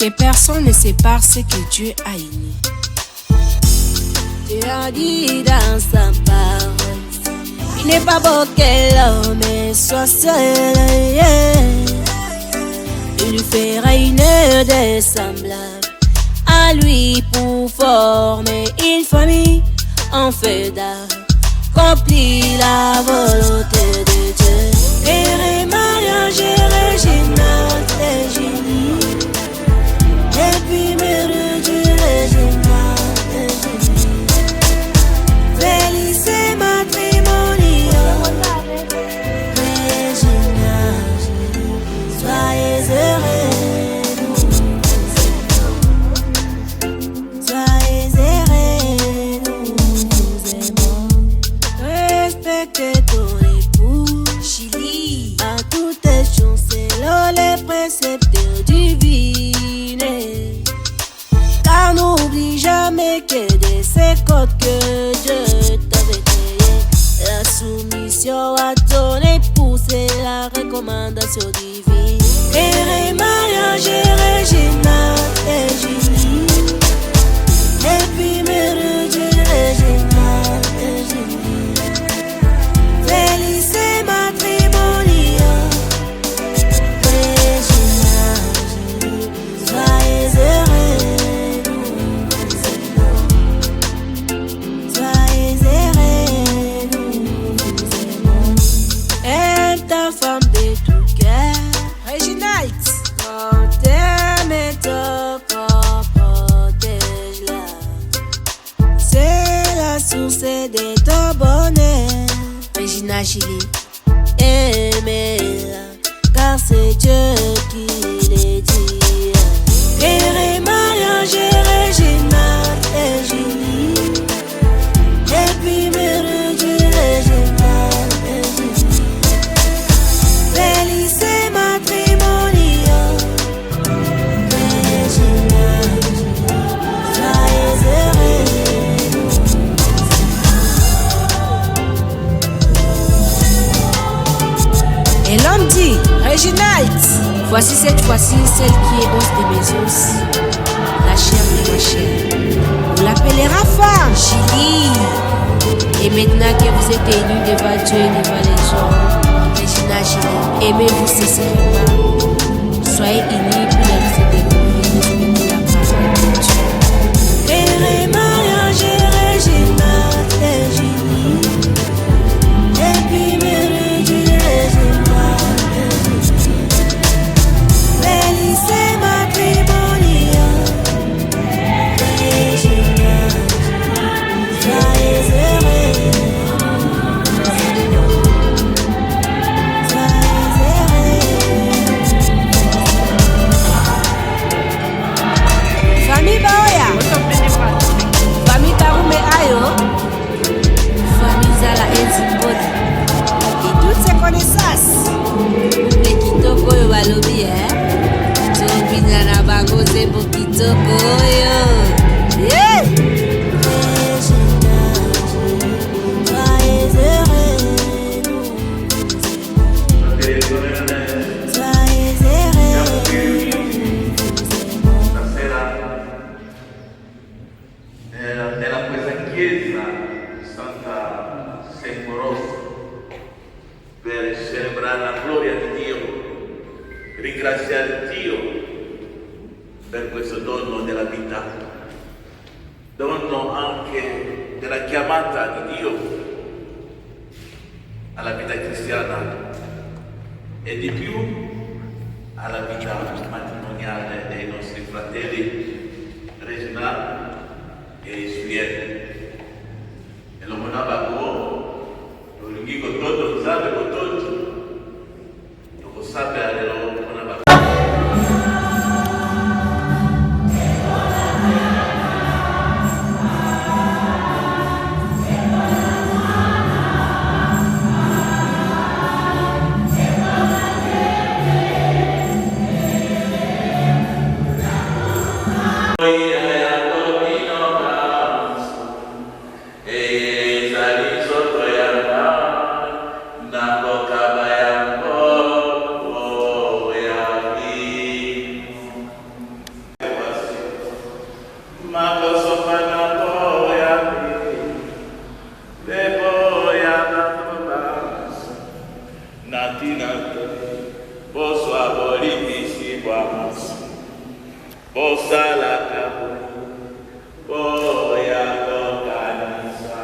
Que personne ne sépare ce que Dieu a uni. Tu as dit dans sa parole, il n'est pas beau que l'homme soit seul. Il lui fera une de semblable à lui pour former une famille en fait d'accomplir la volonté de Dieu. Et mariage original et génie. Et puis me redire génial et génie. Felice matrimonio. Regina, soyez heureux. Soyez heureux, nous aimons. Respectez ton époux, Chili. À toutes choses, selon les préceptes divines. Car n'oublie jamais que de ces codes que Dieu t'avait créé, la soumission à ton époux, c'est la recommandation divine. Et mariage original et génie. Et puis me redire génial et génie. Felice matrimonio. Regina, soyez heureux, soyez heureux, nous aimons. Aime ta femme de tout cœur, Reginald, quand t'aimes ton corps, protège-la. C'est la source de ton bonheur. Regina Chili. Aimez-la, car c'est Dieu qui les dit. Et mariage original et génie. Et puis me redire génial et génie. Felice matrimonio. Regina, soyez heureux. Et l'homme dit, Reginald, voici cette fois-ci celle qui est hausse de mes os, la chair de ma chair. On l'appellera femme, Chili. Et maintenant que vous êtes unis devant Dieu et devant les gens, Regina Chili, aimez-vous sincèrement. Soyez unis pour la vie de découvrir la parole de Dieu. Et mariage original et génie. Et puis me redire génial et génie. Felice matrimonio. Regina, soyez heureux. Soyez heureux. Famille Baoya, famille Karume Ayo, famille Zala Enzimbodi, et toutes ces connaissances. Les kitoko yo balobi tobina na bango zembo kitoko yo. Yeah! Soyez heureux, soyez heureux. Stasera nella questa chiesa Santa Semorosa per celebrare la gloria di Dio, ringraziare Dio per questo dono della vita, dono anche della chiamata di Dio alla vita cristiana e di più alla vita matrimoniale dei nostri fratelli Reginald e Juliette. E lo manava lo lungico todo, sabe con todo. Lo sabe a lo manava. bosalaka boya kokanisa.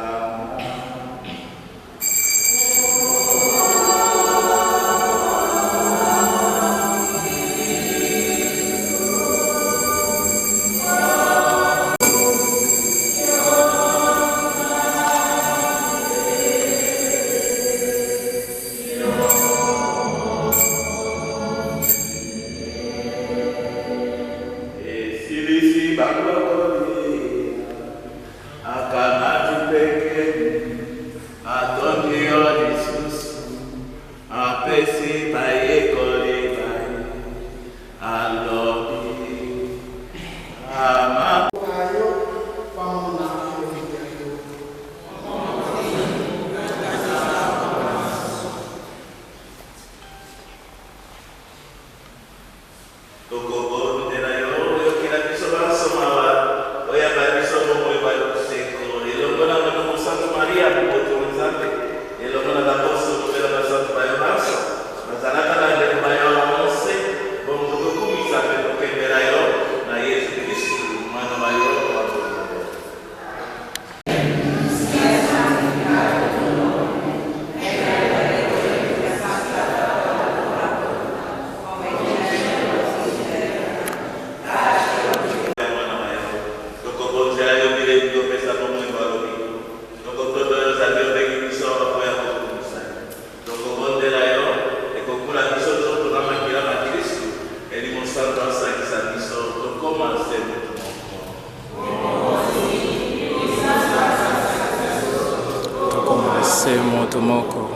Tomoko.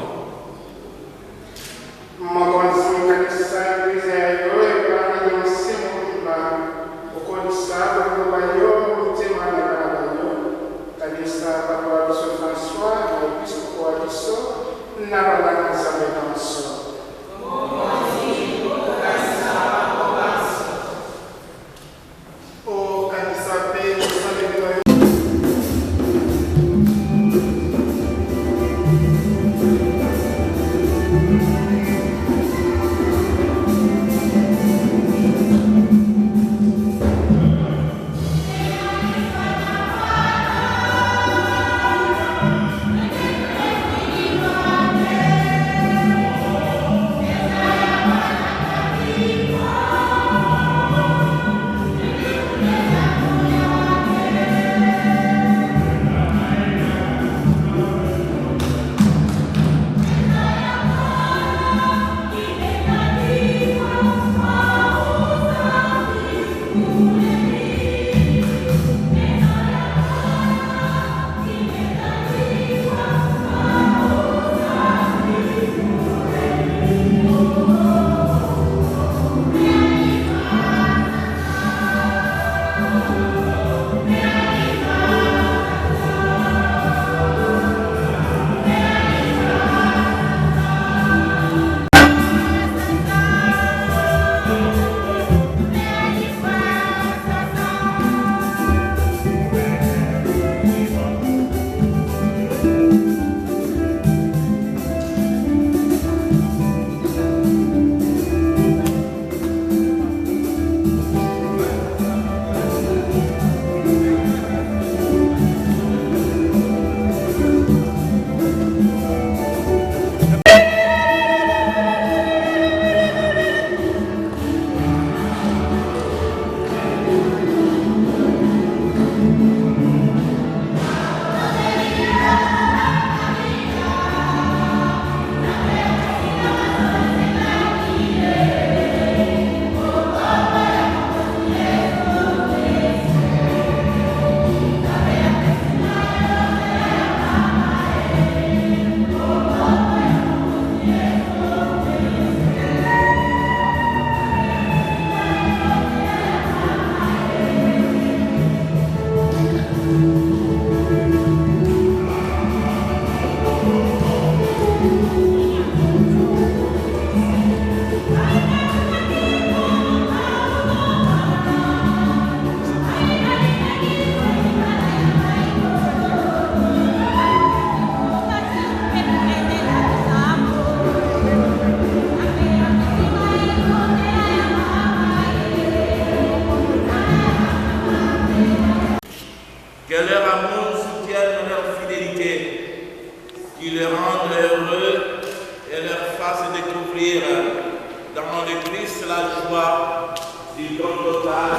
du don total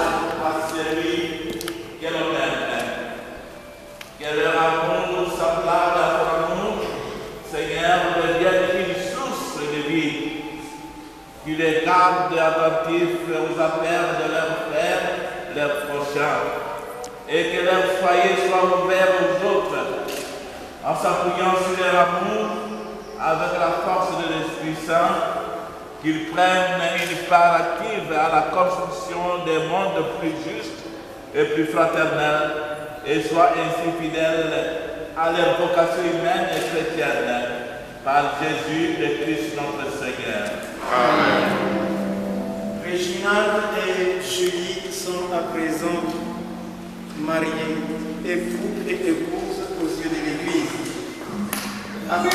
à celui qu'elle aime. Que leur amour semblable à ton amour, Seigneur, devienne une source de vie, qui les garde attentifs aux appels de leurs frères, leurs prochains, et que leur foyer soit ouvert aux autres, en s'appuyant sur leur amour, avec la force de l'Esprit Saint, qu'ils prennent une part active à la construction des mondes plus justes et plus fraternels, et soient ainsi fidèles à leur vocation humaine et chrétienne, par Jésus le Christ notre Seigneur. Amen. Réginald et Julie sont à présent mariés, époux et épouses aux yeux de l'Église. Amen.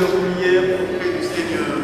Leur prière auprès du Seigneur.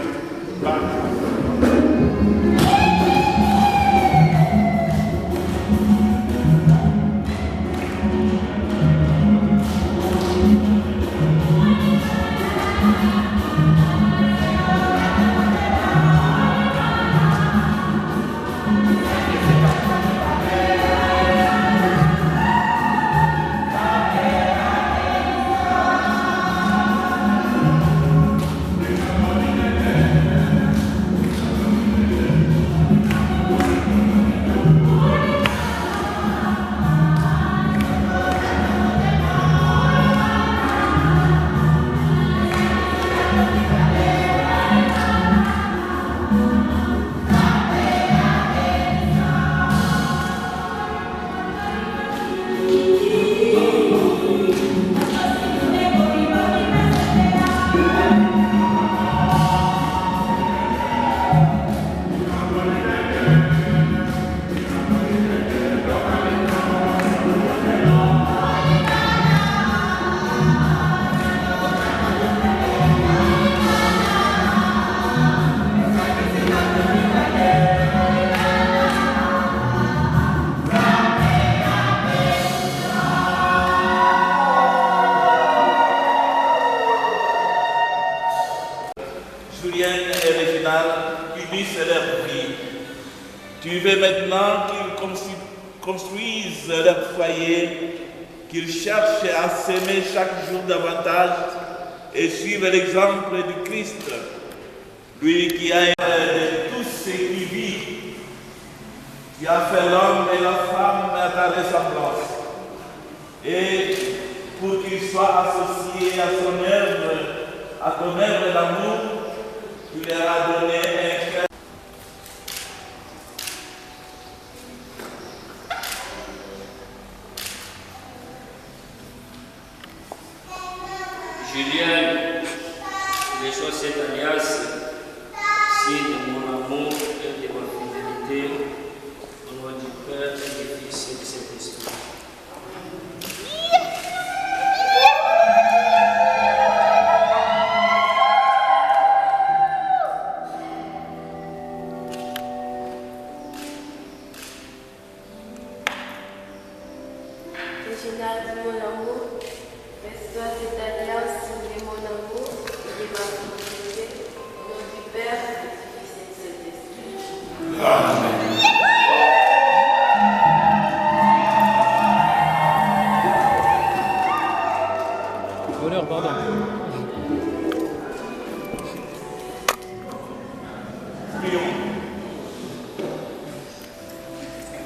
Julienne et Réginald unissent leur vie. Tu veux maintenant qu'ils construisent leur foyer, qu'ils cherchent à s'aimer chaque jour davantage et suivent l'exemple du Christ, lui qui a de tout ce qui vit, qui a fait l'homme et la femme à ta ressemblance, et pour qu'ils soient associés à son œuvre, à ton œuvre d'amour, tu leur as donné un cœur. Julien, je sois cette alliance, signe de mon amour et de ma fidélité, au nom du Père, du Fils et du Saint-Esprit. Réginald, mon amour, reçois cette alliance de mon amour et de ma fidélité, au nom du Père, du Fils et du Saint-Esprit. Amen. Voleur, pardon.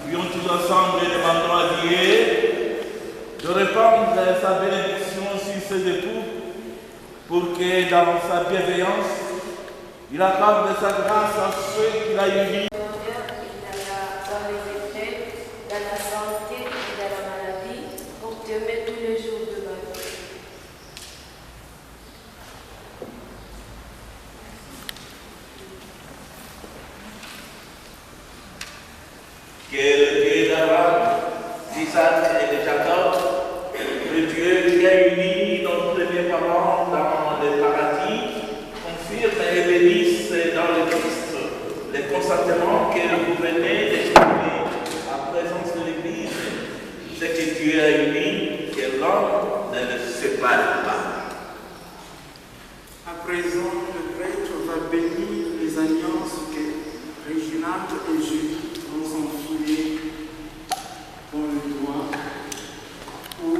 Prions tous ensemble et demandons à Dieu de répandre sa bénédiction sur ses époux pour que dans sa bienveillance, il accorde sa grâce à ceux qu'il a unis. Dans les épreuves, dans la santé et dans la maladie, pour t'aimer tous les jours de ma vie. Que le Dieu d'Abraham, d'Isaac et de Jacob, le Dieu qui a uni nos premiers parents dans le paradis, confirme et bénisse dans le Christ les consentements que le gouvernement tu es uni, que l'homme ne le sépare pas. À présent, le prêtre va bénir les alliances que Réginald et Julie vont s'enfiler dans le doigt pour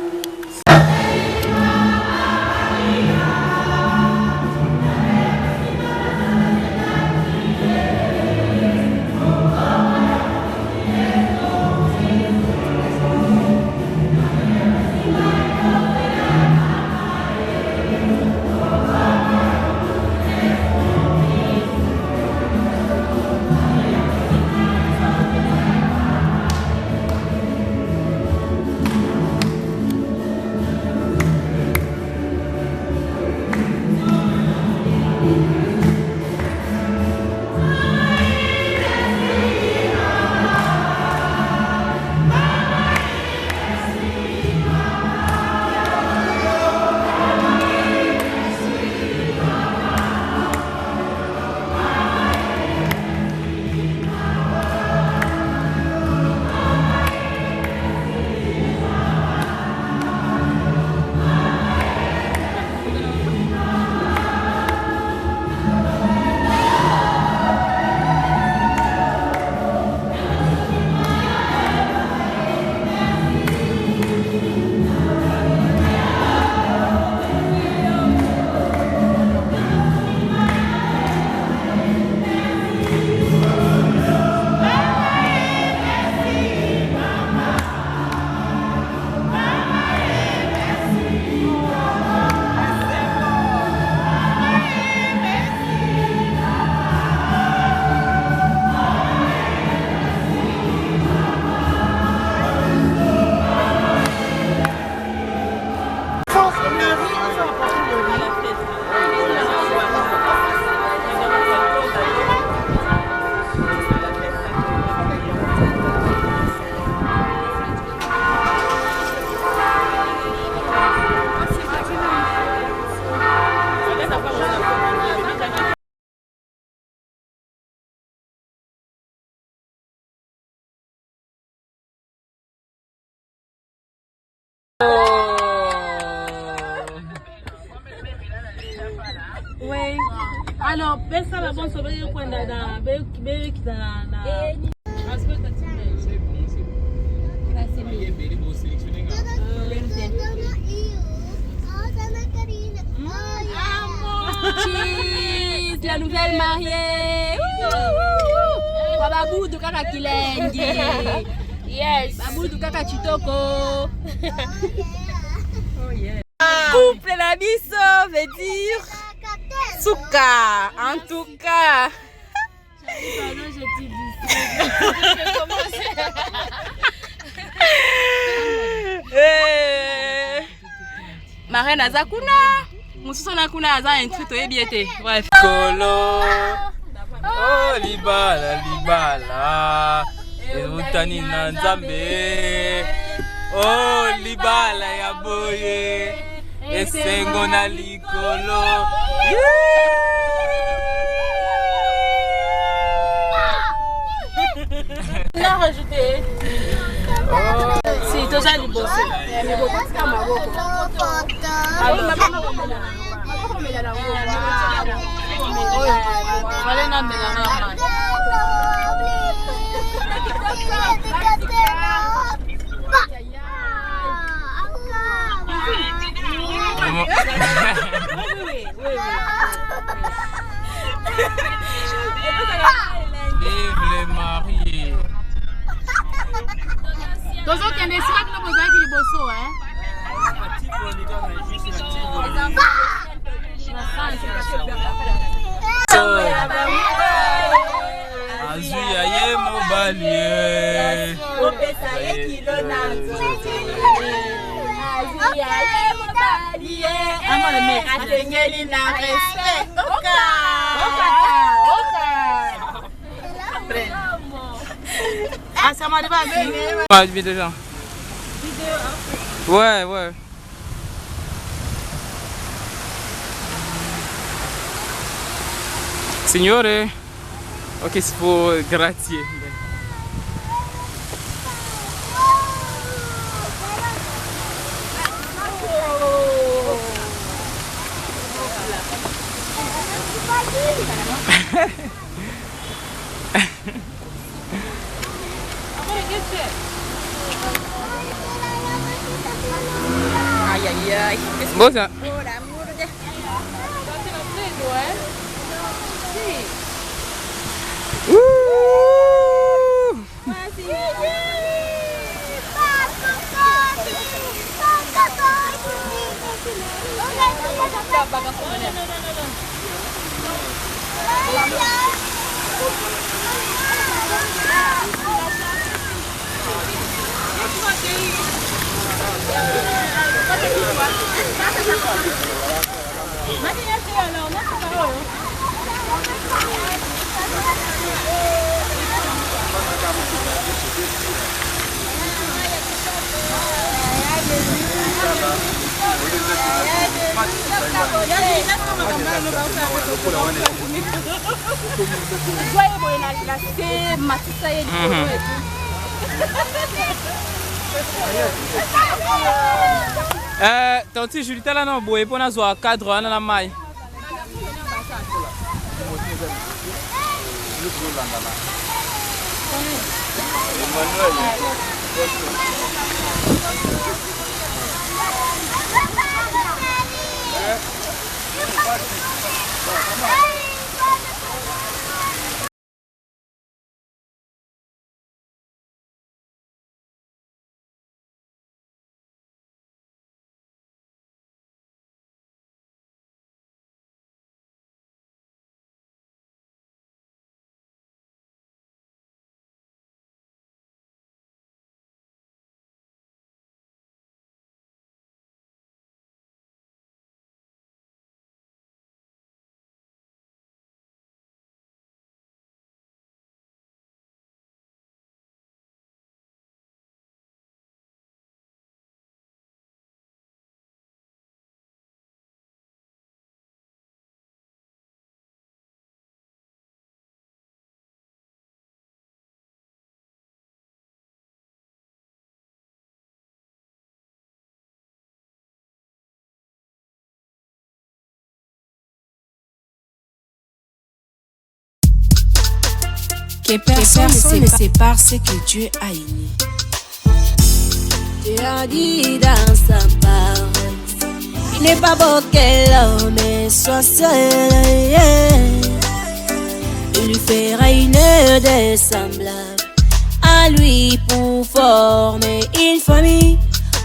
Oui. Alors, pesa la bonne sauver le coin d'Ada, Béki d'Ana. Cheese, la nouvelle mariée. Babou du kaka kilengi. Yes. Babou du kaka chitoko. Oh yeah. Couple la biso veut dire Souka, en tout cas. Pardon, je t'ai dit. Marraine Azakuna. Moussouna kuna aza un truc toyebiete. Bref. Kolo. Oh libala libala. Utani na Nzambe. Oh libala ya boye. Esengo na likolo. La rajouter. Si, tu as du bossé. Mais bon, pas comme ma boque. Alors, ma maman, Vive les mariés. Dans aucun des sacs, nous avons qui les bossos, hein. Azuya ye mobali. Ah, ça m'a pas vu. Ah, déjà. Ouais, ouais. Signore, ok, c'est pour grazie. Ai ai ai. Bosa. Ora, muro de. Tonti Julita là non boye pour nazo cadre na mai. Que personne ne sépare ce que Dieu a uni. Dieu a dit dans sa parole, il n'est pas beau que l'homme soit seul. Il lui fera une de semblable à lui pour former une famille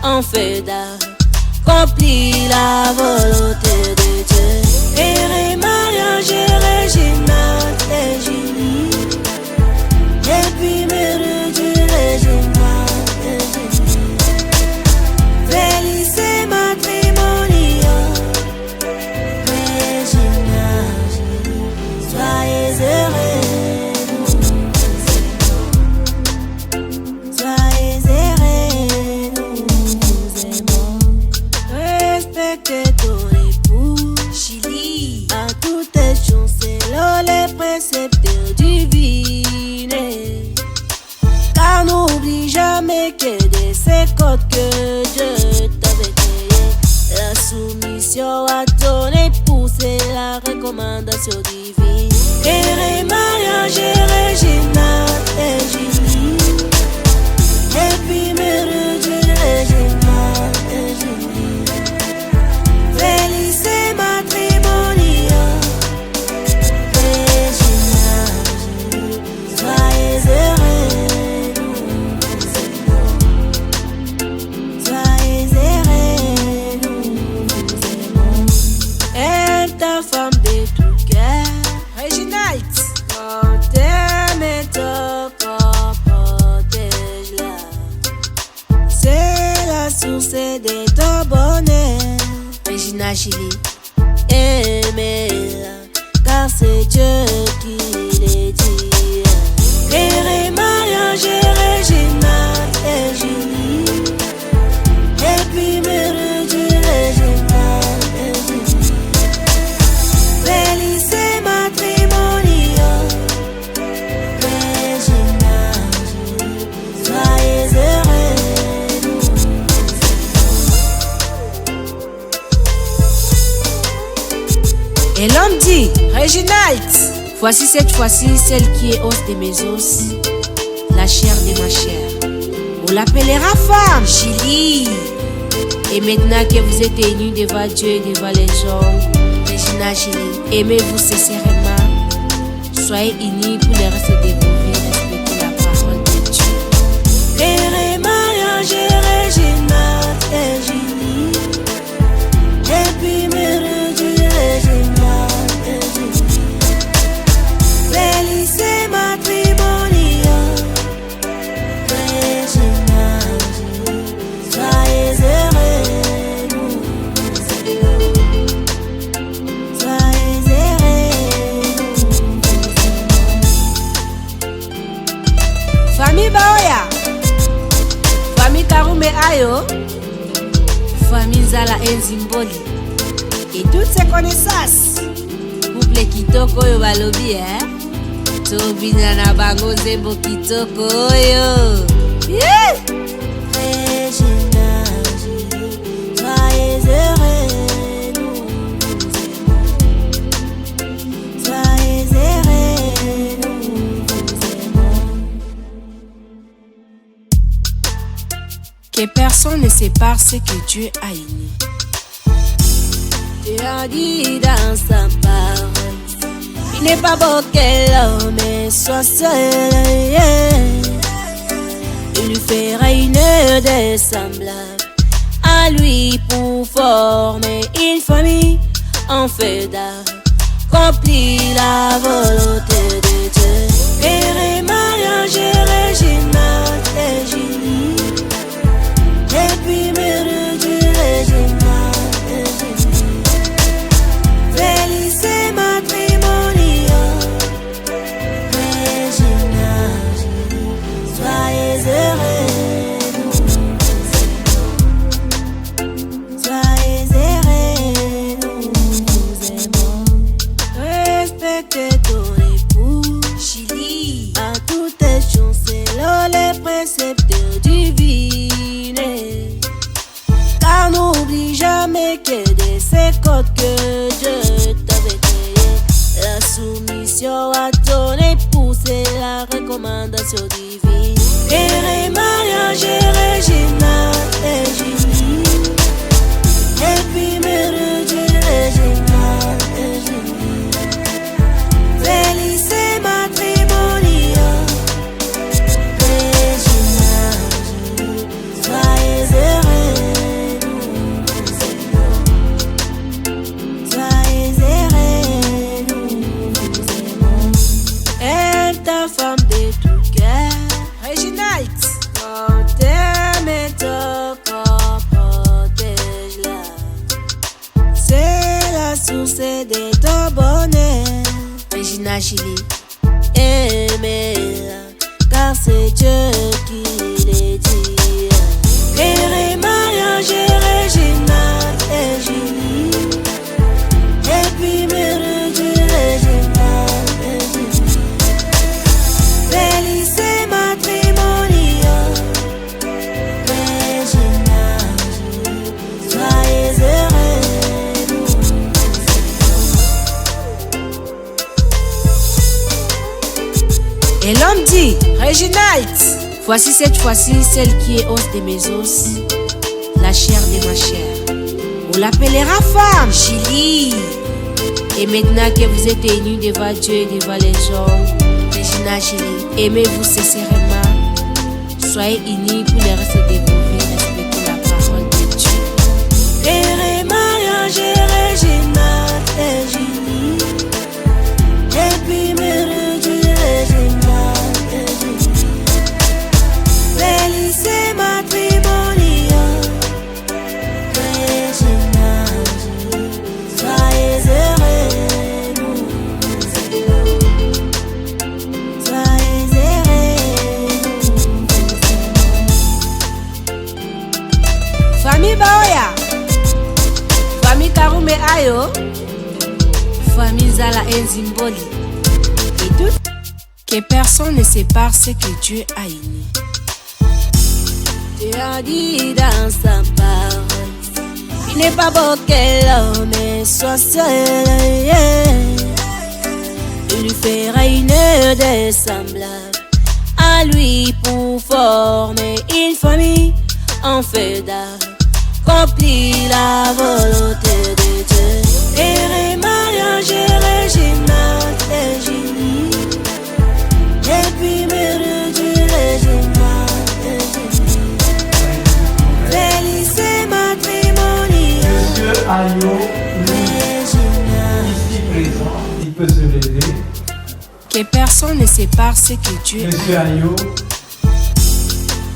en fait d'accomplir la volonté de Dieu. Et mariage régional et Julie. Et puis me du régional et Julie. Félicé matrimonial. Régional Julie. Soyez heureux. Soyez heureux. Nous aimons. Respectez ton époux. Julie. À toutes choses, selon les précepteurs divins. Car n'oublie jamais que de ces codes que Dieu t'avait créé, la soumission à ton époux, c'est la recommandation divine. Et les mariages régional et Julie. Et puis me du régional et Julie. Félicé matrimonial. Régional Julie. Soyez heureux. Ta femme de tout cœur, Reginald. quand t'aimes ton corps, protège-la. C'est la source de ton bonheur. Regina Julie. Aimez-la, car c'est Dieu qui l'a dit. Et les mariages régional et Julie. Et puis me du régional et Julie. Félicé matrimonial. Régional Julie. Soyez heureux. Et l'homme dit, Reginald, voici cette fois-ci celle qui est os de mes os, la chair de ma chair. On l'appellera femme, Julie. Et maintenant que vous êtes unis devant Dieu et devant les gens, Regina Julie, aimez-vous sincèrement. Soyez unis pour le reste de vos vies. Respectez la parole de Dieu. Et mariage Regina et Julie. Et puis me Regina et Julie. Felice matrimonio. Regina Julie. Soyez heureux, nous vous aimons. Soyez heureux, Famille Baoya, famille Karume Ayo, famille Zala Enzimboli et toutes ces connaissances. Couple kitoko yo balobi Tobina na bango zembo kitoko yo. Yeah! Regina Julie, soyez heureux, nous vous aimons. Soyez heureux, nous vous aimons. Que personne ne sépare ce que Dieu a uni. Tu as dit dans sa parole, il n'est pas beau que l'homme soit seul. Il lui fera une de semblable à lui pour former une famille en fait d'accomplir la volonté de Dieu. Et mariage Regina et Julie. Et puis me Regina et Julie. Felice matrimonio. Regina Julie. Soyez heureux, nous vous aimons. Soyez heureux, nous vous aimons. Respectez ton époux, Julie. à toutes choses, selon les préceptes divines. Car n'oublie jamais que de ces codes que Dieu t'avait créé, la soumission à ton époux, c'est la recommandation divine. Et mariage Regina et Julie. Et puis me Regina et Julie. Felice matrimonio. Regina Julie. Soyez heureux, nous vous aimons. Soyez heureux, nous vous aimons. Aime ta femme de tout cœur. Reginald, Quand t'aimes ton corps, protège-la. C'est la source de ton bonheur. Regina Julie. Aimez-la, car c'est Dieu qui le dit. Et mariage Regina et Julie. Et puis me Regina et Julie. Felice matrimonio. Regina Julie. Soyez heureux, nous vous aimons. Et l'homme dit, Reginald, voici cette fois-ci celle qui est os de mes os, la chair de ma chair. On l'appellera femme, Julie. Et maintenant que vous êtes unis devant Dieu et devant les gens, Regina Julie, aimez-vous sincèrement. Soyez unis pour le reste de vos vies. Respectez la parole de Dieu. Et mariage Regina et Julie. Et puis me Regina et Julie. Felice matrimonio. Regina Julie. Soyez heureux, nous vous aimons. Soyez heureux, nous vous aimons. Famille Baoya, famille Karume Ayo, famille Zala Enzimboli et toutes. Que personne ne sépare ce que Dieu a uni. Tu as dit dans sa parole, il n'est pas beau que l'homme soit seul. Il lui fera une œuvre de semblable à lui pour former une famille en fait d'accomplir la volonté de Dieu. Et mariage régional et Julie, et puis mère du régional et Julie. Félicité matrimonial. Monsieur Ayo, ici présent, il peut se lever. Que personne ne sépare ce que Dieu Monsieur Ayo,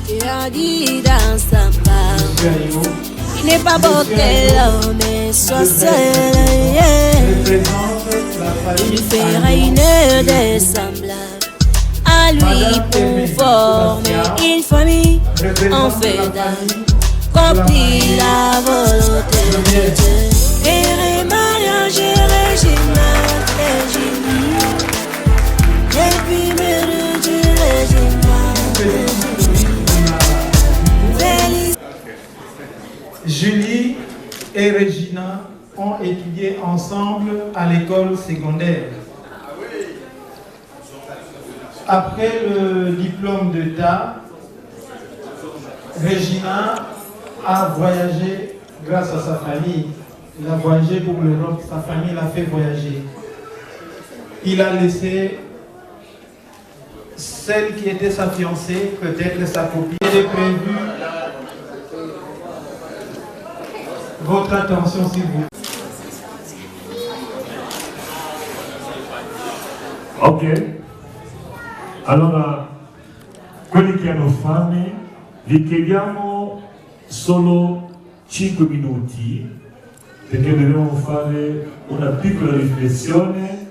Dieu a dit dans sa parole, Monsieur Ayo, il n'est pas beau que l'homme soit seul. Il lui fera une œuvre de semblable à lui pour former une famille en fait d'accomplir la volonté de Dieu. Et mariage régional et Julie, et puis mère du régional. Julie et Regina ont étudié ensemble à l'école secondaire. Après le diplôme d'État, Regina a voyagé grâce à sa famille. Il a voyagé pour l'Europe, sa famille l'a fait voyager. Il a laissé celle qui était sa fiancée, peut-être sa copine. Il est prévu votre attention s'il vous plaît. Ok. Allora, quelli che hanno fame, vi chiediamo solo 5 minuti perché dobbiamo fare una piccola riflessione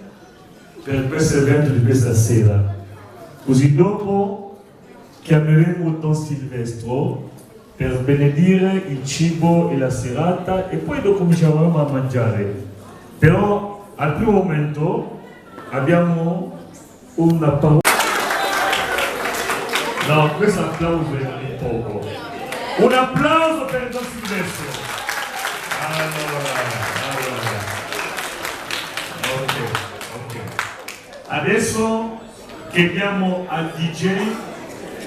per questo evento di questa sera. Così dopo chiameremo Don Silvestro per benedire il cibo e la serata e poi dopo cominciamo a mangiare. Però al primo momento abbiamo una parola. No, questo applauso è un poco. Un applauso per Don Silvestro. Allora. Ok. Adesso chiediamo al DJ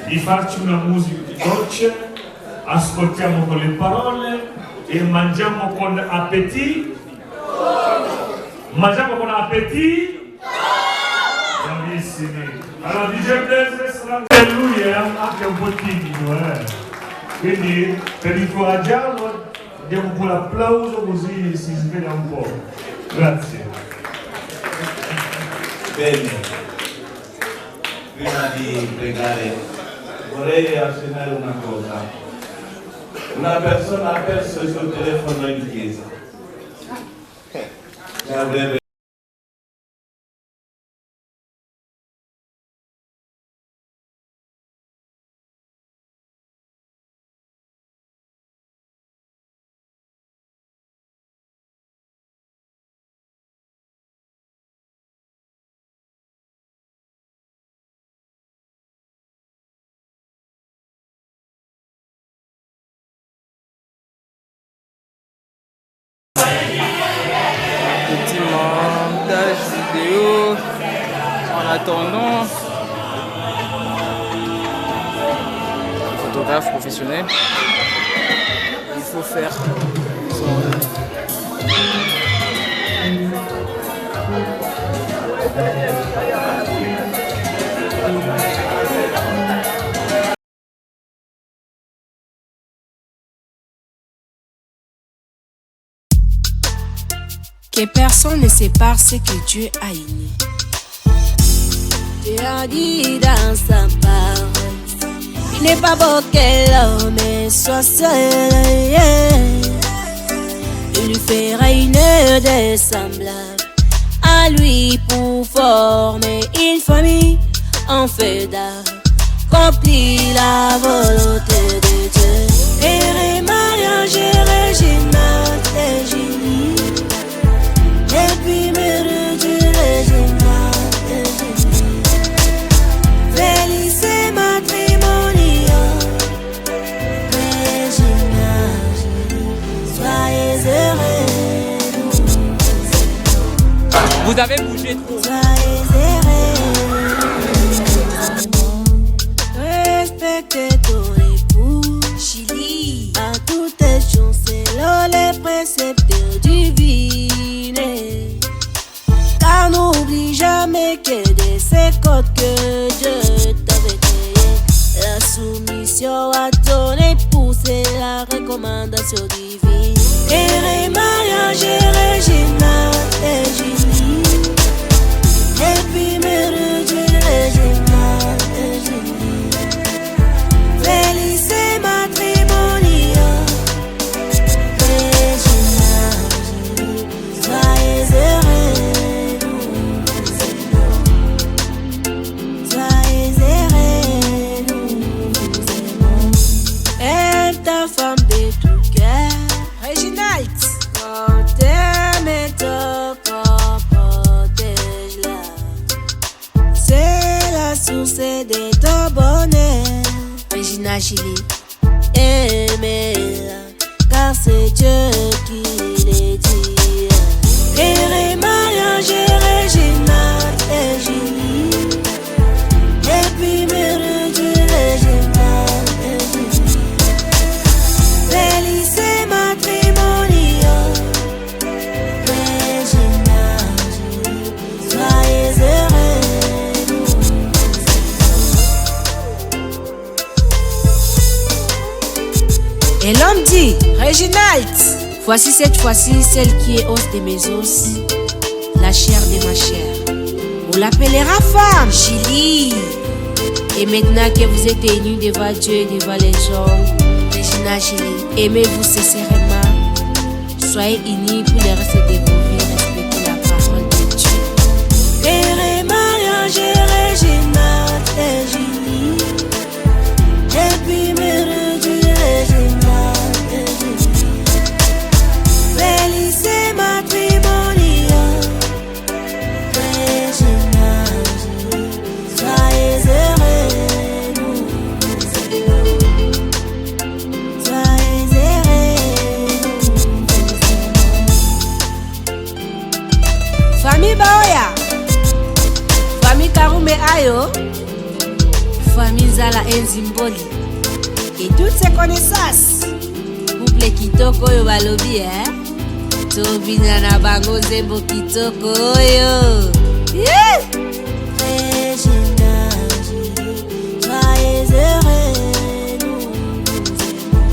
di farci una musica dolce, ascoltiamo con le parole e mangiamo con appetit. Mangiamo con appetit. Bravissimi. Allora DJ Blaze, lui è anche un po' timido, quindi per incoraggiarlo diamo un po' l'applauso così si sveglia un po'. Grazie. Bene, prima di pregare vorrei accennare una cosa. Una persona ha perso il suo telefono in chiesa. E avrebbe petit montage vidéo en attendant. Le photographe professionnel, il faut faire Que personne ne sépare ce que Dieu a uni. Dieu a dit dans sa parole, il n'est pas beau que l'homme soit seul. Il lui fera une œuvre de semblable à lui pour former une famille en fait d'accomplir la volonté de Dieu. Et mariage régional et Julie, et puis mère du régional et Julie. Félicité matrimonial, régional Julie, soyez heureux. Vous avez bougé trop. Soyez pousser la recommandation divine. Et mariage Regina et Julie. Et puis Mérudie Regina et Julie. Félix et matrimonio. Regina, Julie, soyez heureux, nous vous aimons. Soyez heureux, nous vous aimons. Aime ta femme de tout cœur. Reginald, Quand t'aimes ton corps, protège-la. C'est la source de ton bonheur. Regina Gilly, Aimez-la, car c'est Dieu qui les dit. Et mariage Regina et Julie. Et puis Mérudie Regina et Julie. Félix et matrimonio. Regina, Julie, soyez heureux, nous vous aimons. et l'homme dit, Reginald, voici cette fois-ci celle qui est os de mes os, la chair de ma chair. On l'appellera femme, Gilly. Et maintenant que vous êtes unis devant Dieu et devant les gens, Regina Gilly, aimez-vous sincèrement. Soyez unis pour le reste de vos vies, respectez la parole de Dieu. Et mariage Regina et Julie. Et puis Mérudie Regina et Julie. Félix et matrimonio. Regina, Julie, soyez heureux, nous vous aimons. Soyez heureux, nous vous aimons. Famille Baoya, famille Karume Ayo, famille Zala Enzimboli et toutes ses connaissances. Couple kitoko yo balobi Tobina na bango zembo kitoko yo. Yeah! Regina, Julie, soyez heureux, nous vous aimons.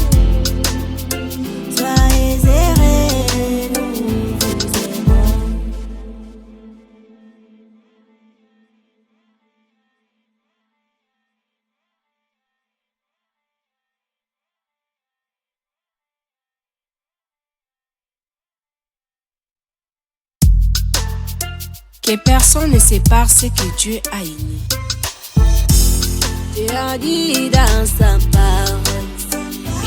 Soyez heureux, nous vous aimons. Que personne ne sépare ce que Dieu a uni. Tu as dit dans sa parole,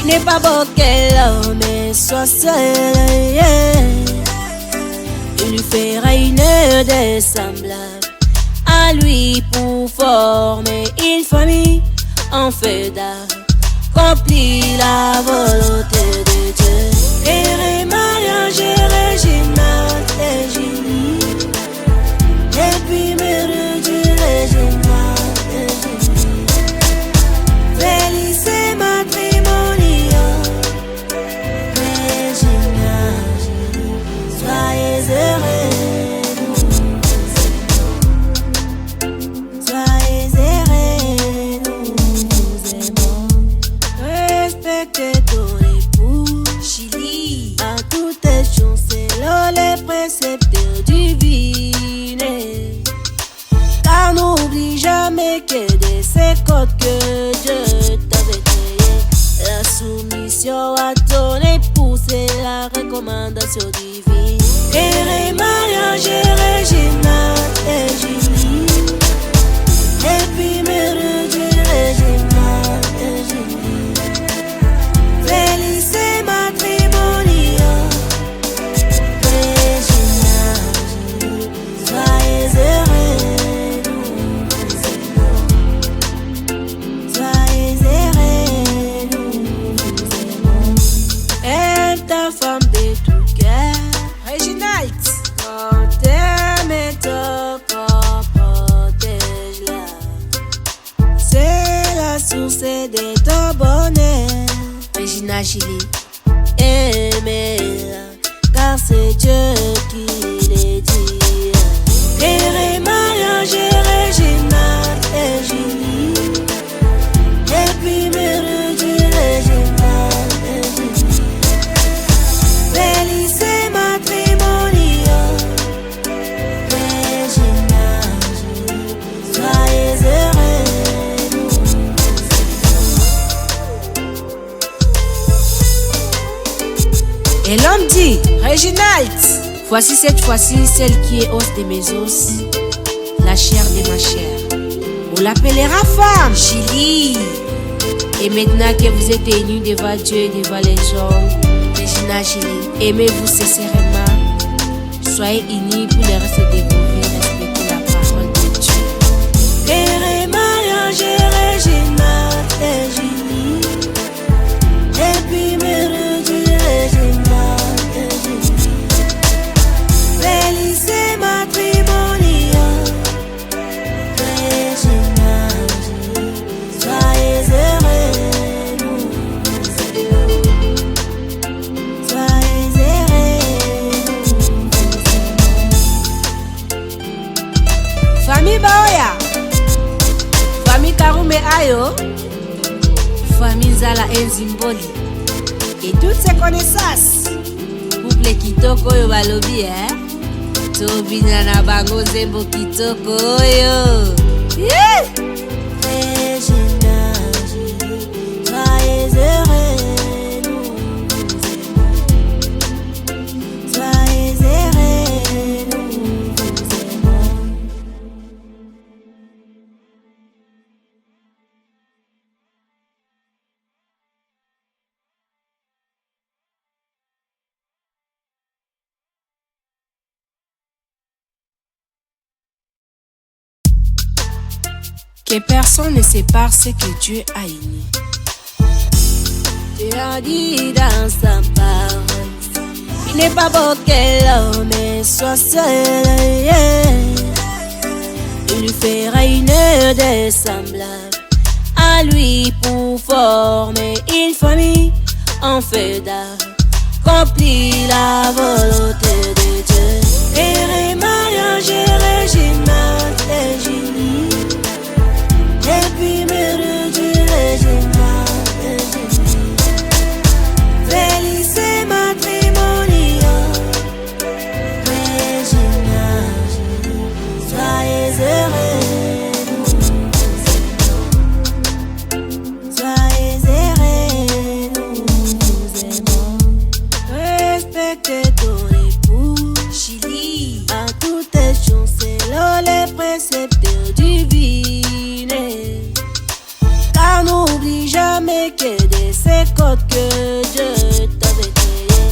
il n'est pas beau que l'homme soit seul. Yeah. Il lui fera une de semblable à lui pour former une famille en fait d'accomplir la volonté de Dieu. Et mariage Regina et Julie. Et puis Mérudie Regina et Julie. Félix et matrimonio. Regina, Julie, soyez heureux, nous vous aimons. Soyez heureux, nous vous aimons. Respectez ton époux, Gilly, à toutes choses selon les précepteurs divins. Car n'oublie jamais que de ces codes que Dieu t'avait créé, la soumission à ton époux, c'est la recommandation divine. Et mariage Regina et Julie. Et puis Mérudie Regina et Julie. Félix et matrimonio. Regina, Julie, soyez heureux, nous vous aimons. Soyez heureux, nous vous aimons. Aime ta femme de tout cœur. Reginald, Quand t'aimes ton corps, protège-la. C'est la source de ton bonheur. Regina Gilly, Aimez-la, car c'est Dieu qui les dit. Et mariage Regina et Julie. Et puis Mérudie Regina Et l'homme dit, Reginald, voici cette fois-ci celle qui est os de mes os, la chair de ma chair. On l'appellera femme, Chili. Et maintenant que vous êtes unis devant Dieu et devant les gens, Regina Chili, aimez-vous sincèrement. Soyez unis pour le reste de vos vies, respectez la parole de Dieu. Et mariage Regina et Chili. Et puis me redire Regina et Chili. Felice matrimonio. Regina Chili. Soyez heureux, nous vous aimons. Soyez heureux, nous vous aimons. Famille Baoya, famille Karume Ayo, famille Zala Enzimboli et toutes ses connaissances. Couple kitoko yo balobi Tobina na bango zembo kitoko yo. Yeah! Regina Chili, soyez heureux, nous vous aimons. Soyez heureux, nous vous aimons. Que personne ne sépare ce que Dieu a uni. Tu as dit dans sa parole, il n'est pas beau que l'homme soit seul. Yeah. Il lui fera une de semblable à lui pour former une famille en fait d'accomplir la volonté de Dieu. Et mariage Regina et Julie. Et puis me redire Regina et Julie. Felice matrimonio. Regina Julie. Soyez heureux, nous vous aimons. Soyez heureux, nous vous aimons. Respectez ton époux, Chili. À toutes choses, selon les préceptes divins. Car n'oublie jamais que de ces codes que Dieu t'avait créé,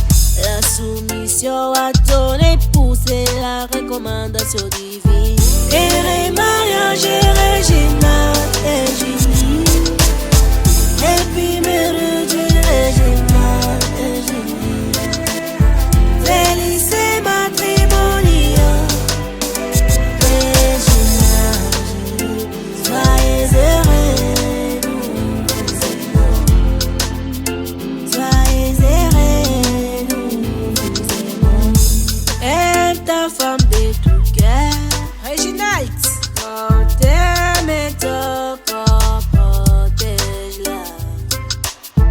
la soumission à ton époux, c'est la recommandation divine. Et mariage Regina et Julie. Et puis me redire Regina et Julie. Felice matrimonio. Regina Julie. Soyez heureux, nous vous aimons. Soyez heureux, nous vous aimons. Aime ta femme de tout cœur, Reginald, quand t'aimes ton corps, protège-la.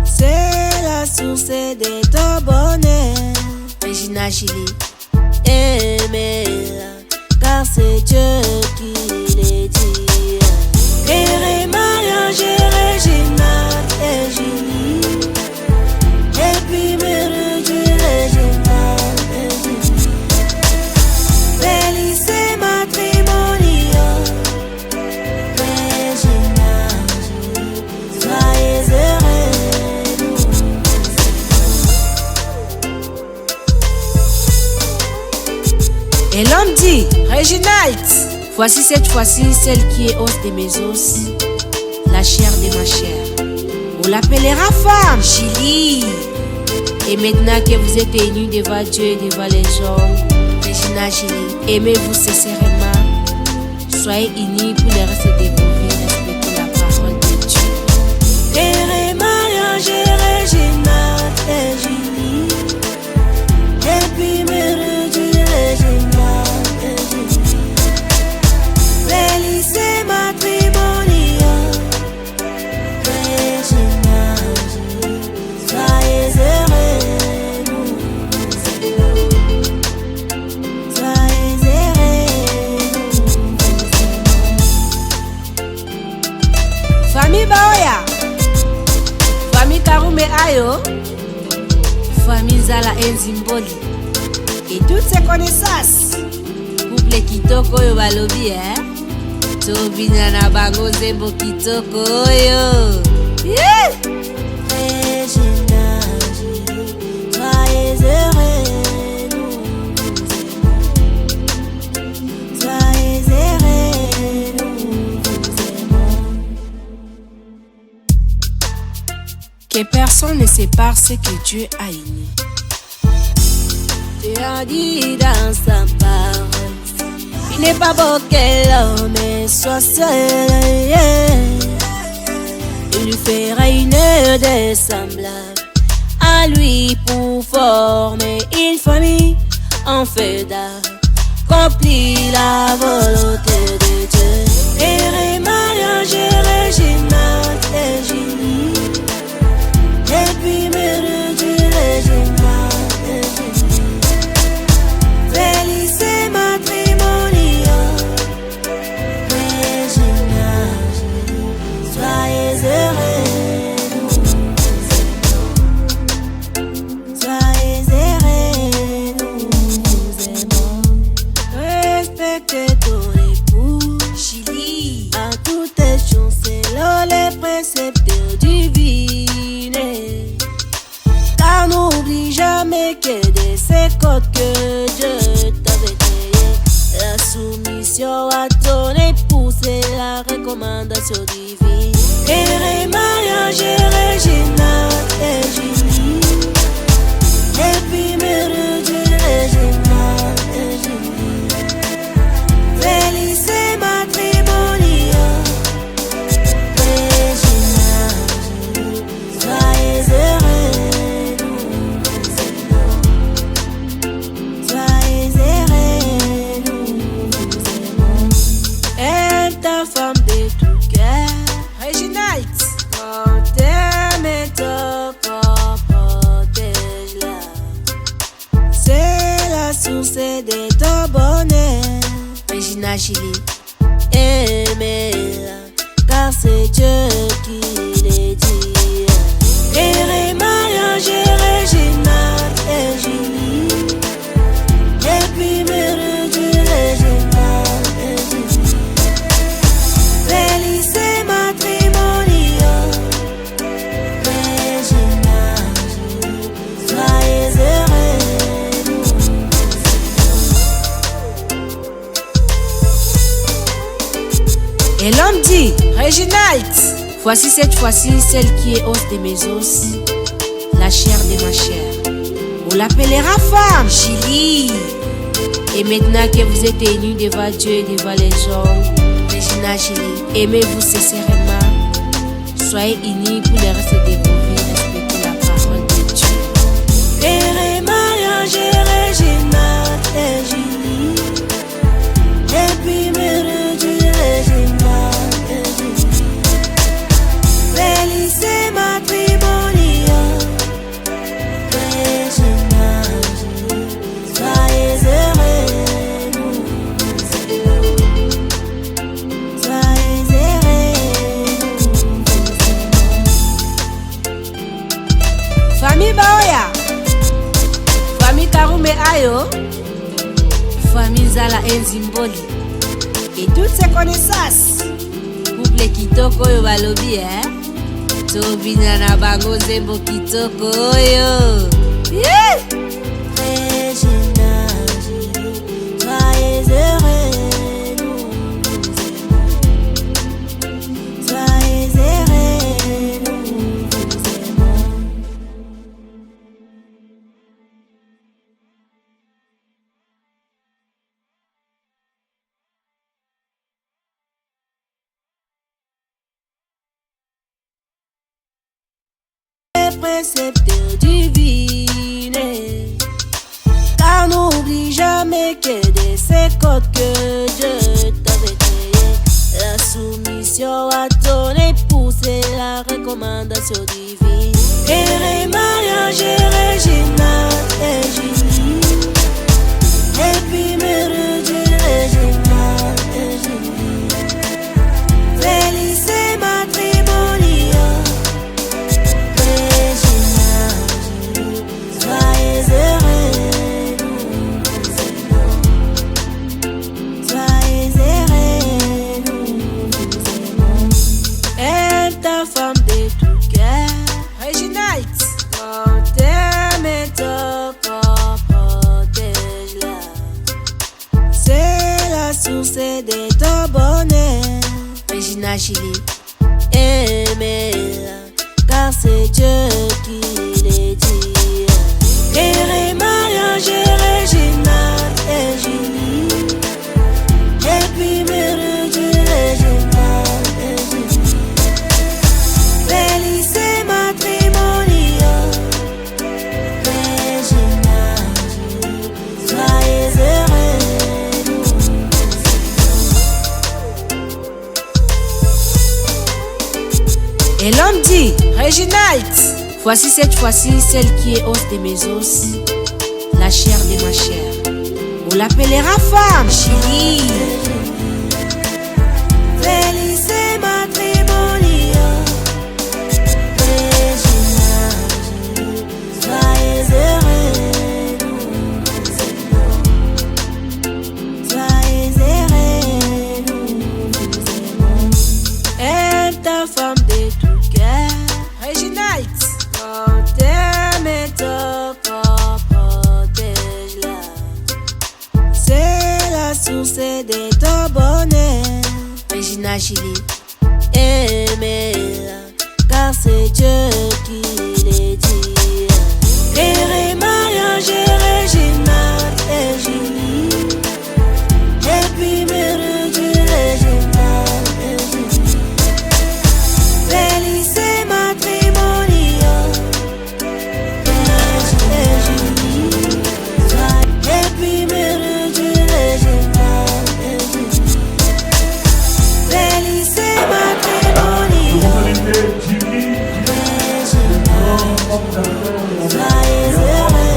C'est la source de ton bonheur. Regina Chili, Aimez-la, car c'est Dieu qui l'a dit. Et mariage Regina et Julie. Et puis me redire Regina et Julie. Felice matrimonio. Regina Julie. Soyez heureux, nous vous aimons. et l'homme dit, Reginald, voici cette fois-ci celle qui est os de mes os, la chair de ma chair. On l'appellera femme, Chili. Et maintenant que vous êtes unis devant Dieu et devant les gens, Regina Chili, aimez-vous sincèrement. Soyez unis pour le reste de vos vies, respectez la parole de Dieu. Et mariage Regina et Julie. Et puis me redire Regina et Julie. Felice matrimonio. Regina Julie. Soyez heureux, nous vous aimons. Soyez heureux, nous vous aimons. Famille Baoya, famille Karume Ayo, famille Zala Enzimboli et toutes ses connaissances. Couple kitoko yo balobi Tobina na bango zembo kitoko yo. Regina, soyez heureux, nous vous aimons. Soyez heureux, nous vous aimons. Que personne ne sépare ce que Dieu a uni. Tu as dit dans sa parole, il n'est pas beau que l'homme soit seul. Il lui fera une de semblable à lui pour former une famille en fait d'accomplir la volonté de Dieu. Et mariage, Regina et Julie, et puis me du Regina et Julie. Felice matrimonio, Regina, Julie, soyez heureux, nous vous aimons. Soyez heureux, nous vous aimons. Respectez ton époux, Chili, à toutes les choses, selon les préceptes divines. Car n'oublie jamais que de ces codes que Dieu t'avait créé, la soumission à ton époux, c'est la recommandation divine. Et mariage, Regina et Julie, et puis me du Regina et Julie. Felice matrimonio, Regina, Julie, soyez heureux, nous vous aimons. Soyez heureux, nous vous aimons. Et ta femme de tout cœur, Reginald, quand t'aimes ton corps, protège-la. C'est la source de ton bonheur. Regina Chili, Aimez-la, car c'est Dieu qui les dit. Et mariage, Regina et Julie, et puis me du Regina et Julie. Felice matrimonio, Regina, Julie, soyez heureux, nous vous et l'homme dit, Reginald, voici cette fois-ci celle qui est os de mes os, la chair de ma chair. On l'appellera femme, Chili. Et maintenant que vous êtes unis devant Dieu et devant les gens, Regina Chili, aimez-vous sincèrement. Soyez unis pour le reste de vos vies, respectez la parole de Dieu. Et mariage, Regina et Julie, et puis me du Regina et Julie. Felice matrimonio, Regina, Julie, soyez heureux, nous vous aimons. Soyez heureux, nous vous aimons. Famille Baoya, famille Karume Ayo, famille Zala Enzimboli et toutes ses connaissances. Couple kitoko yo balobi Tobina na bango zembo kitoko yo. Regina, Julie, soyez heureux, nous vous aimons. Soyez heureux, nous vous aimons. Les préceptes divines, car n'oublie jamais que de ces codes que Dieu t'avait créé, la soumission à ton époux, c'est la recommandation divine. Et mariage, Regina et Julie, et puis me du Regina et Julie. Felice matrimonio, Regina, Julie, Regina Gilly. Aimez-la, car c'est Dieu qui l'a dit. Réré, mariage, Regina et Gilly. Et puis Mérudi, Regina et Gilly. Felice matrimonio, Regina Gilly. Soyez heureux. Et l'homme dit, Reginald, voici cette fois-ci celle qui est os de mes os, la chair de ma chair. On l'appellera femme, Chili. Felice matrimonio, Regina Gilly. Soyez heureux, soyez heureux, nous aimons. Aime ta femme de tout cœur, Reginald, quand t'aimes ton corps, protège-la. C'est la source de ton bonheur. Regina Gilly. Aimez-la, car c'est Dieu qui l'a dit. Réré, mariage, Regina et Gilly. Et puis Mérudi, Regina et Gilly. Felice matrimonio, Regina et Gilly. Et puis Mérudi, Regina et Gilly. Felice matrimonio, soyez heureux.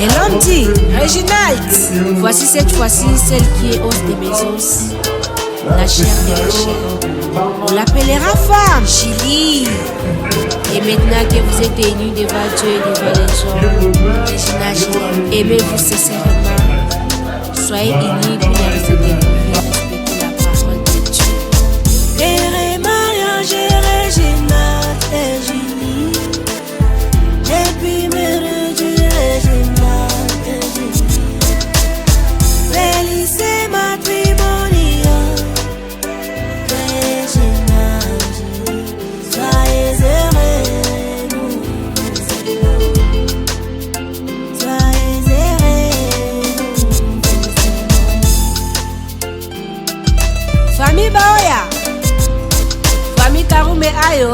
Et l'homme dit, Reginald, voici cette fois-ci celle qui est os de mes os, la chair de ma chair. On l'appellera femme, Chili. Et maintenant que vous êtes unis devant Dieu et devant les gens, Regina Gilly, aimez-vous sincèrement. Soyez unis pour les découvrir et respecter la parole de Dieu. Réré, mariage, Regina et Gilly. Et puis Mérudi, Regina et Gilly. Felice matrimonio, Regina Gilly. Soyez heureux, nous aimons. Soyez heureux, Famille Baoya, famille Karume Ayo,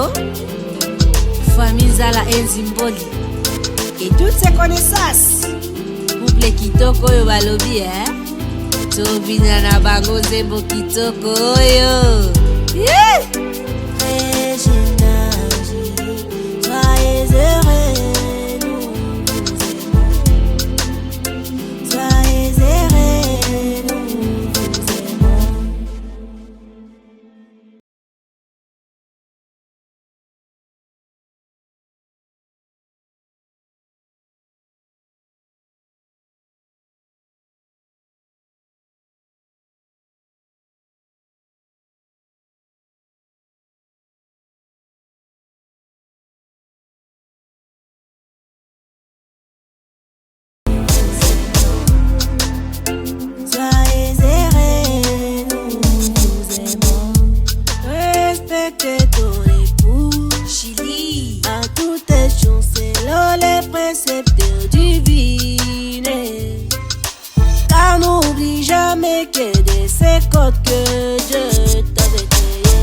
famille Zala Enzimboli et toutes ses connaissances. Couple kitoko yo balobi Tobina na bango zembo kitoko yo. Yeah! Regina Gilly, soyez heureux, nous aimons. Soyez heureux, nous aimons. Soyez heureux, nous aimons. Respectez ton époux, Chili. à toutes choses, selon les précepteurs divines. Car n'oublie jamais que de ces codes que Dieu t'avait créé,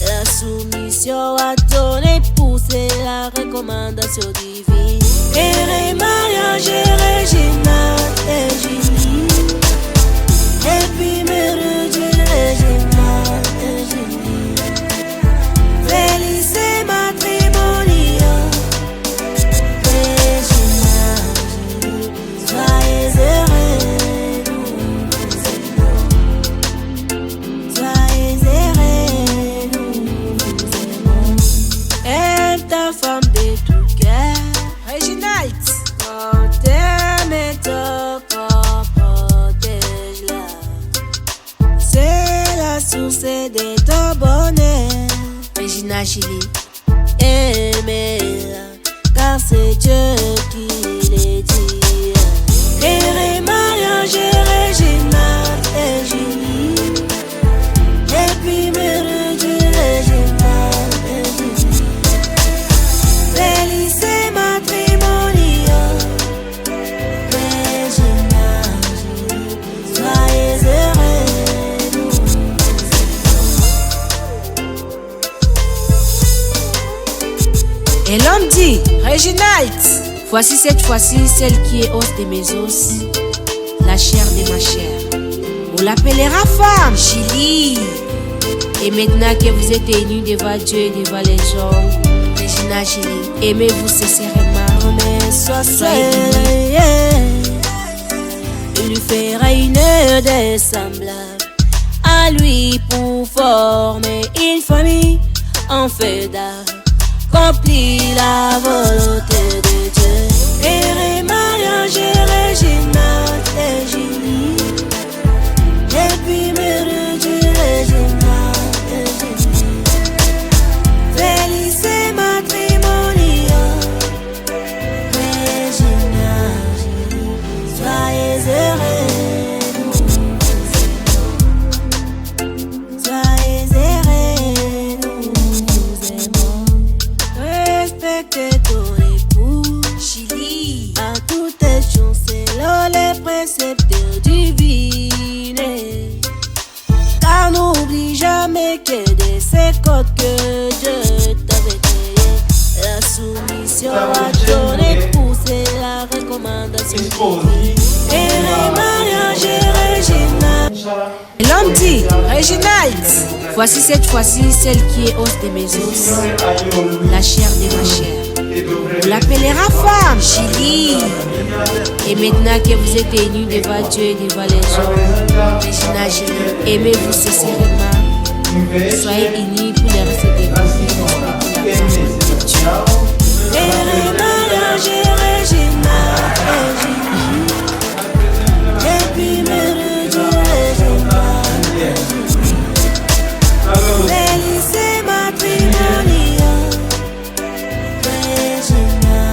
la soumission à ton époux, c'est la recommandation divine. Et mariage, Regina et Gilly. Et puis Mérudi, Regina et Gilly. Felice matrimonio, Regina Gilly. Soyez heureux, nous aimons. Soyez heureux, nous aimons. Aime ta femme de tout cœur, Reginald, quand t'aimes ton corps, protège-la. C'est la source de ton bonheur. Regina Gilly. Aimez-la, car c'est Dieu qui l'a dit. Réré, Et l'homme dit, Reginald, voici cette fois-ci celle qui est os de mes os, la chair de ma chair. On l'appellera femme, Julie. Et maintenant que vous êtes unis devant Dieu et devant les gens, Regina Julie, aimez-vous sincèrement. Soyez unis. Il lui fera une œuvre semblable à lui pour former une famille en fait d'accomplir la volonté de Dieu. Et mariage Reginald et Julie, et puis me Dieu Reginald et Julie, félicité matrimonial. Reginald, Julie, soyez heureux, soyez heureux, nous aimons. Respectez ton époux, Julie, à toutes choses selon les préceptes divines. Car n'oublie jamais que de ces codes que Dieu t'avait créé, la soumission à ton époux, c'est la recommandation. Et le mariage Regina. Et l'homme dit, Reginald, voici cette fois-ci celle qui est os de mes os, la chair de ma chair. On l'appellera femme, Julie. Et maintenant que vous êtes unis devant Dieu et devant les gens, Regina Julie, aimez-vous sincèrement. Soyez unis pour les rester de votre vie. Et le mariage Regina et Julie, et puis me Regina, félicité matrimonial. Regina,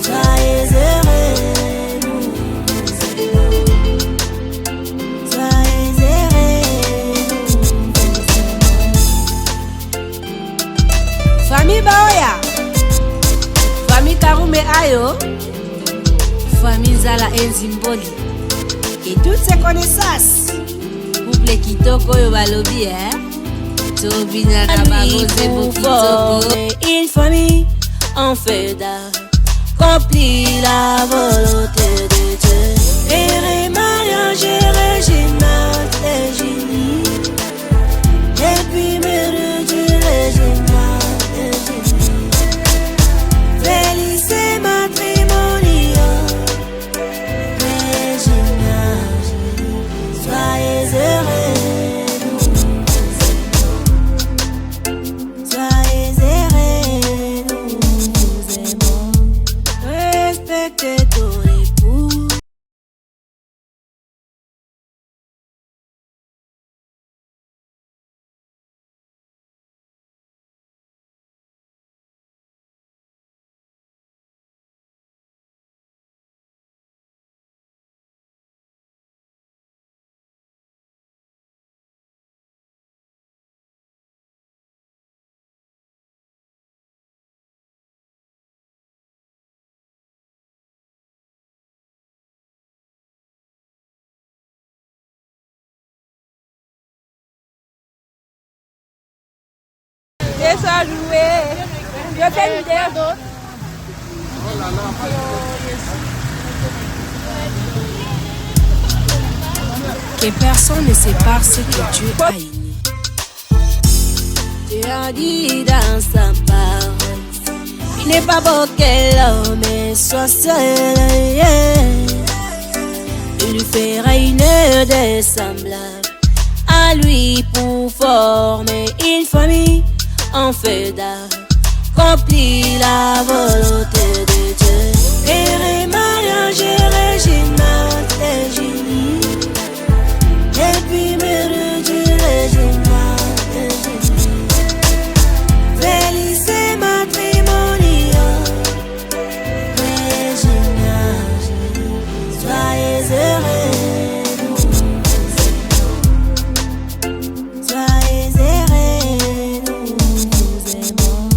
soyez heureux, soyez heureux. Famille Baoya, famille Karume Ayo, famille Zala Enzimboli et toutes ses connaissances. Couple Kitoko yo balobi, Tobina Kabago Zebo Kitoko. Une famille en fait d'accomplir la volonté de Dieu. Et le mariage Reginald et Julie, et puis me Dieu Reginald et Julie, félicité matrimonial. Reginald, Julie, soyez heureux, soyez heureux, nous aimons. Respectez ton époux. Je sois joué. Je fais une vidéo. Que personne ne sépare ce que Dieu a uni. Dieu a dit dans sa parole, il n'est pas beau que l'homme soit seul. Il lui fera une œuvre semblable à lui pour former une famille en fait d'accomplir la volonté de Dieu. Et le mariage Reginald et Julie, et puis me Dieu Reginald et Julie, félicité matrimonial. Reginald, Julie, soyez heureux, soyez heureux, nous aimons.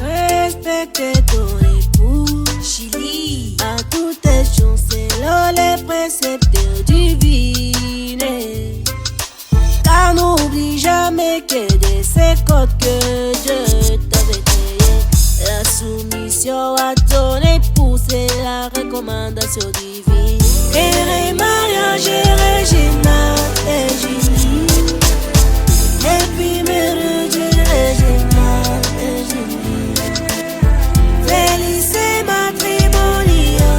Respectez ton époux, Julie, à toutes choses selon les préceptes divines. Car n'oublie jamais que de ces codes que Dieu t'avait créé, recommandation divine. Et mariage Regina et Julie. Et puis Mérudie Regina et Julie. Felice matrimonio.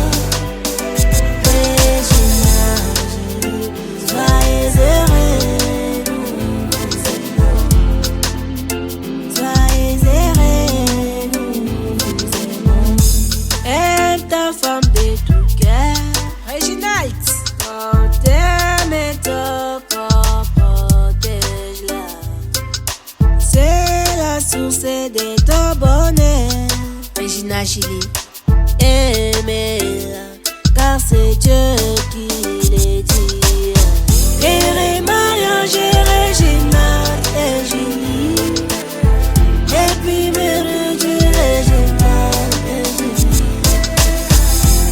Regina, Julie. Soyez heureux. Soyez heureux. Aime ta femme de tout cœur. Reginald, Quand t'aimes ton corps, protège-la. C'est la source de ton bonheur. Regina Julie, Aimez-la, car c'est Dieu qui le dit. Et mariage Regina et Julie. Et puis Mérudie Regina et Julie.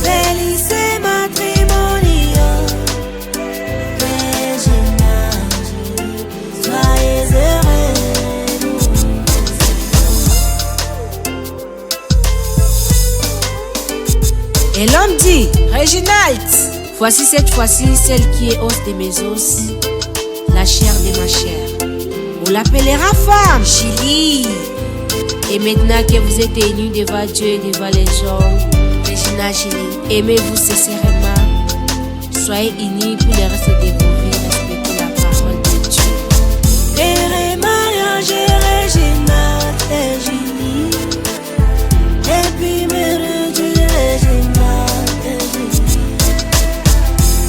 Felice matrimonio. Regina, Julie. Soyez heureux. et l'homme dit, Reginald, voici cette fois-ci celle qui est os de mes os, la chair de ma chair. On l'appellera femme, Julie. Et maintenant que vous êtes unis devant Dieu et devant les gens, Regina Julie, aimez-vous sincèrement. Soyez unis pour le reste de vos vies, respectez la parole de Dieu. Et mariage Regina et Julie. Et puis Mérudie Regina et Julie.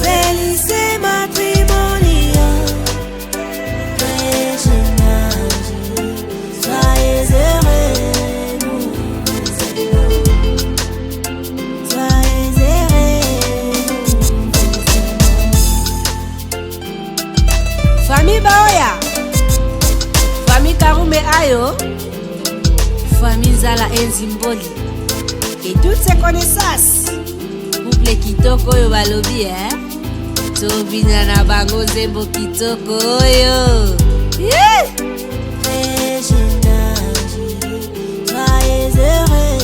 Felice matrimonio. Regina, Julie. Soyez heureux. Soyez heureux. Famille Baoya, famille Karume Ayo, famille Zala Enzimboli et toutes ses connaissances. Couple kitoko yo balobi Tobina na bango zembo kitoko yo. Yeah! Regina, Julie. Soyez heureux.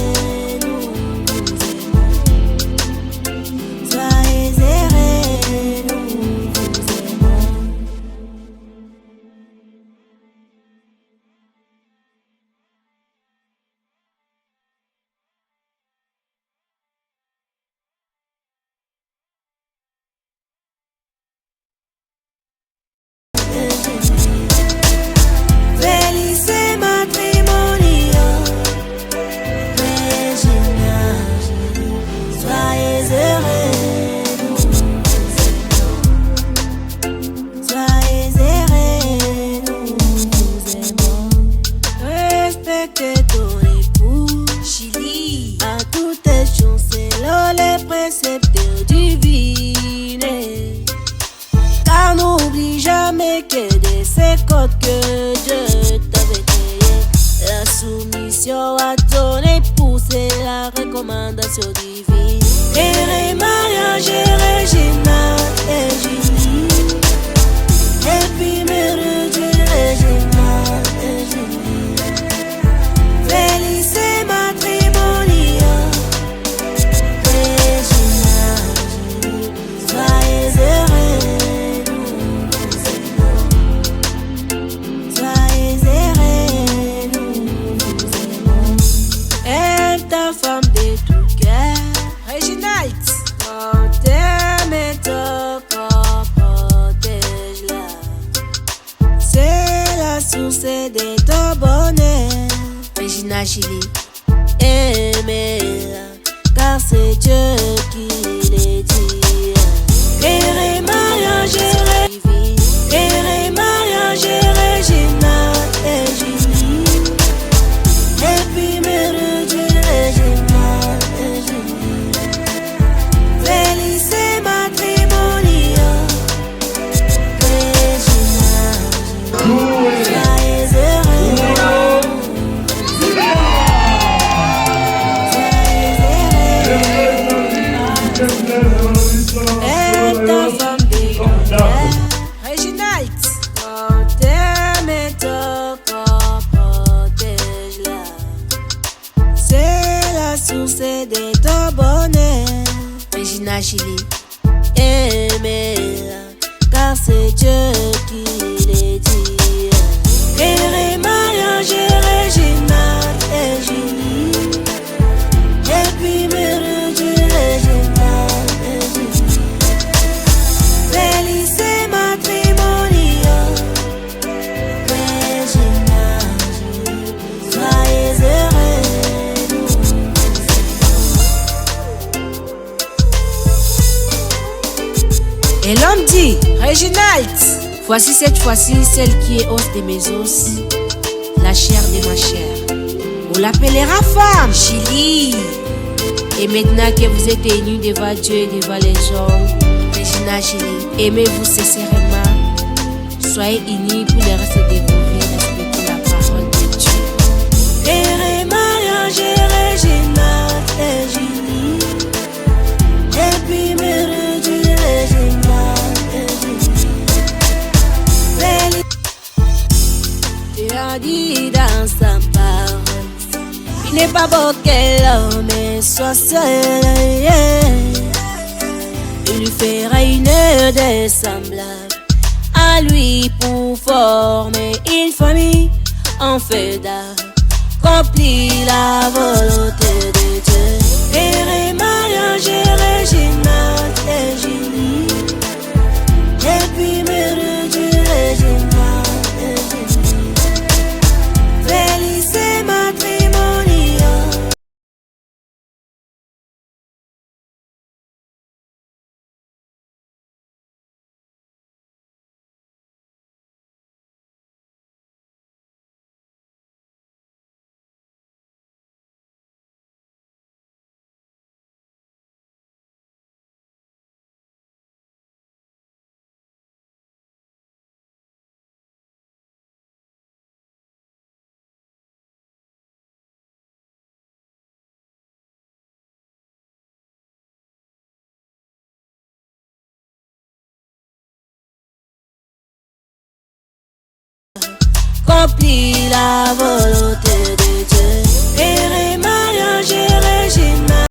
Soyez heureux. Nous vous aimons. Felice matrimonio. Regina, Julie. Soyez heureux. Soyez heureux. Nous vous aimons. Respectez ton époux. Julie, À toutes choses, selon les préceptes divines. Car n'oublie jamais que de ces codes que Dieu t'avait créé, la soumission à ton époux, c'est la recommandation divine. Et mariage Regina et Julie. Et puis Mérudie Regina et Julie. Felice matrimonio. Regina, Julie. Soyez heureux. Soyez heureux. Nous vous aimons. Aime ta femme de tout cœur. Reginald, Quand t'aimes ton corps, protège-la. C'est la source de ton bonheur. Regina Julie, Aimez-la, car c'est Dieu qui le dit. Et mariage divine. Et mariage Regina et Julie. Et puis Mérudie Regina et Julie. Felice matrimonio. Regina, Julie. Soyez heureux. Soyez heureux. Regina Gili. Aimez-la, car c'est Dieu qui les dit. Et mariage Regina et Julie. Et puis Mère du Regina et Julie. Felice matrimonio. Regina Julie. Soyez heureux. Et l'homme dit, Reginald, voici cette fois-ci celle qui est os de mes os, la chair de ma chair. On l'appellera femme, Chili. Et maintenant que vous êtes unis devant Dieu et devant les gens, Regina Chili, aimez-vous sincèrement. Soyez unis pour le reste de vos vies, respectez la parole de Dieu. Et mariage Regina et Julie. Et puis Mère du Regina et Julie. Tu as dit dans sa parole, il n'est pas beau que l'homme soit seul. Il lui fera une de semblable à lui pour former une famille en fait d'accomplir la volonté de Dieu. Et mariage Regina et Julie. Et puis Mère du Regina et Julie. Felice matrimonio. Accomplir la volonté